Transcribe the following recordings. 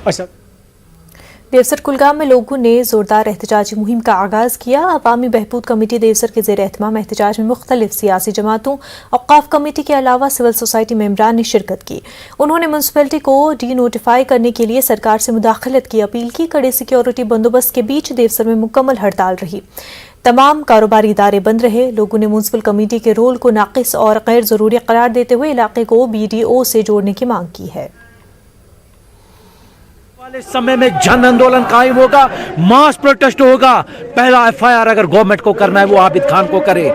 अच्छा, देवसर कुलगाम में लोगों ने जोरदार एहतजाजी मुहिम का आगाज किया। अवामी बहबूद कमेटी देवसर के ज़ेर एहतमाम एहतजाज में मुख्तलिफ सियासी जमातों, औक़ाफ़ कमेटी के अलावा सिविल सोसाइटी मेंबरान ने शिरकत की। उन्होंने म्यूनसिपैलिटी को डी नोटिफाई करने के लिए सरकार से मुदाखलत की अपील की। कड़े सिक्योरिटी बंदोबस्त के बीच देवसर में मुकम्मल हड़ताल रही। तमाम कारोबारी इदारे बंद रहे। लोगों ने म्यूनसिपल कमेटी के रोल को नाक़िस और गैर ज़रूरी करार देते हुए इलाके को BDO से जोड़ने की मांग की है। वाले समय में जन आंदोलन कायम होगा, मास प्रोटेस्ट होगा। पहला FIR अगर गवर्नमेंट को करना है वो आबिद खान को करे।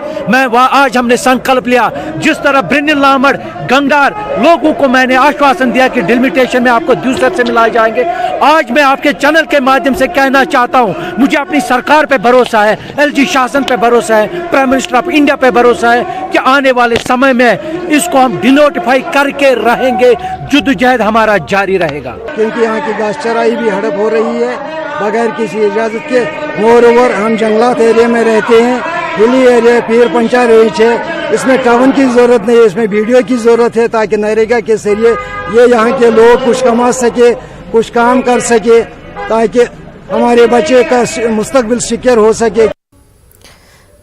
आज हमने संकल्प लिया, जिस तरह ब्रिनिल लामड़ गंगार लोगों को मैंने आश्वासन दिया कि डिलिमिटेशन में आपको दूसरे से मिलाए जाएंगे। आज मैं आपके चैनल के माध्यम से कहना चाहता हूं, मुझे अपनी सरकार पे भरोसा है, LG शासन पे भरोसा है, प्राइम मिनिस्टर ऑफ इंडिया पे भरोसा है कि आने वाले समय में इसको हम डिनोटिफाई करके रहेंगे। जद्दोजहद हमारा जारी रहेगा, क्योंकि यहाँ की घास चराई भी हड़प हो रही है बगैर किसी इजाज़त के। मोर ओवर हम जंगलात एरिया में रहते हैं, हिली एरिया, पीर पंचा रेंज है। इसमें टाउन की ज़रूरत नहीं है, इसमें BDO की ज़रूरत है ताकि नरेगा के जरिए ये यहाँ के लोग कुछ कमा सके, कुछ काम कर सके, ताकि हमारे बच्चे का मुस्तकबिल सिक्योर हो सके।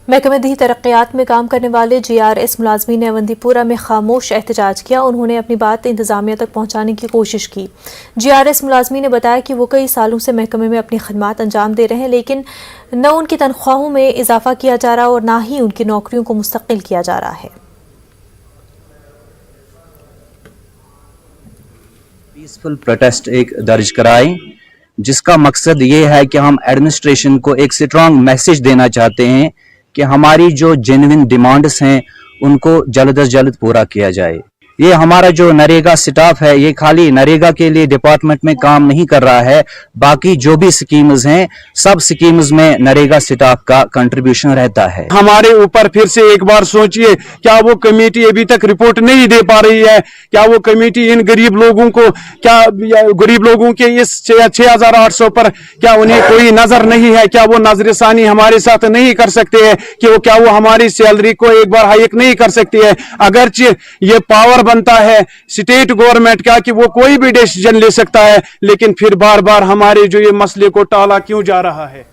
महकमे दी तरक्यात में काम करने वाले GRS मुलाजमीन ने अवंतीपुरा में खामोश एहतजाज किया। उन्होंने अपनी बात इंतजामिया तक पहुंचाने की कोशिश की। GRS मुलाजमीन ने बताया कि वो कई सालों से महकमे में अपनी खदमात अंजाम दे रहे हैं, लेकिन न उनकी तनख्वाहों में इजाफा किया जा रहा और न ही उनकी नौकरियों को मुस्तकिल किया जा रहा है। पीसफुल प्रोटेस्ट एक दर्ज कराएं, जिसका मकसद ये है कि हम एडमिनिस्ट्रेशन को एक स्ट्रॉन्ग मैसेज देना चाहते हैं कि हमारी जो जेन्युइन डिमांड्स हैं उनको जल्द अज जल्द पूरा किया जाए। ये हमारा जो नरेगा स्टाफ है, ये खाली नरेगा के लिए डिपार्टमेंट में काम नहीं कर रहा है, बाकी जो भी स्कीम्स हैं सब स्कीम्स में नरेगा स्टाफ का कंट्रीब्यूशन रहता है। हमारे ऊपर फिर से एक बार सोचिए, क्या वो कमेटी अभी तक रिपोर्ट नहीं दे पा रही है? क्या वो कमेटी इन गरीब लोगों को, क्या गरीब लोगों के इस 6800 पर क्या उन्हें कोई नजर नहीं है? क्या वो नजरसानी हमारे साथ नहीं कर सकते हैं कि वो क्या वो हमारी सैलरी को एक बार हाइक नहीं कर सकती है? अगरचे ये पावर बनता है स्टेट गवर्नमेंट का कि वो कोई भी डिसीजन ले सकता है, लेकिन फिर बार बार हमारे जो ये मसले को टाला क्यों जा रहा है?